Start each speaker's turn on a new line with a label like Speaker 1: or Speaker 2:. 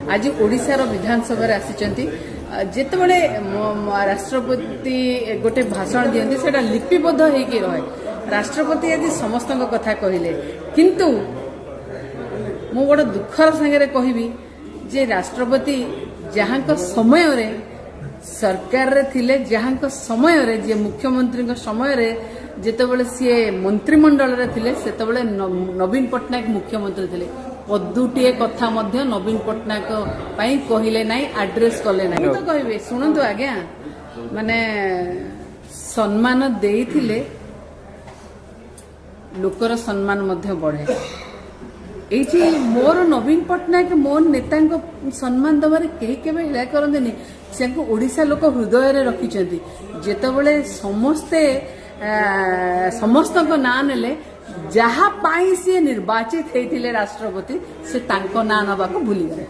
Speaker 1: आज ओडिशार विधानसभा आसिचंती जेतेबेले राष्ट्रपति गोटे भाषण दियंती सेटा लिपिबद्ध होइके रहे। राष्ट्रपति आज समस्त कथा कहले किंतु मु बड़ दुखर संगे कहबी जे राष्ट्रपति जहां समय रे सरकार रे थिले जहां समय रे जे मुख्यमंत्री समय रे जेतेबेले सी मंत्रिमंडल रे थिले सेतेबेले नवीन पट्टनायक मुख्यमंत्री थिले पदुटीए कथा मध्य नवीन पट्टनायक पाई कहले नाई एड्रेस कले नाई तो कहबे सुनंतु आज्ञा माने सम्मान देइथिले लोकर सम्मान मध्य बढ़े एठी मोर नवीन पट्टनायक मोर नेता सम्मान दबारे कहीं केबे हिला करंदेनी सेको ओडिसा लोक हृदय रे रखिचंती जेतेबेले समस्त ना नेले जहा पाई सी निर्वाचित होते राष्ट्रपति से तांको ना नबाको भूली गए।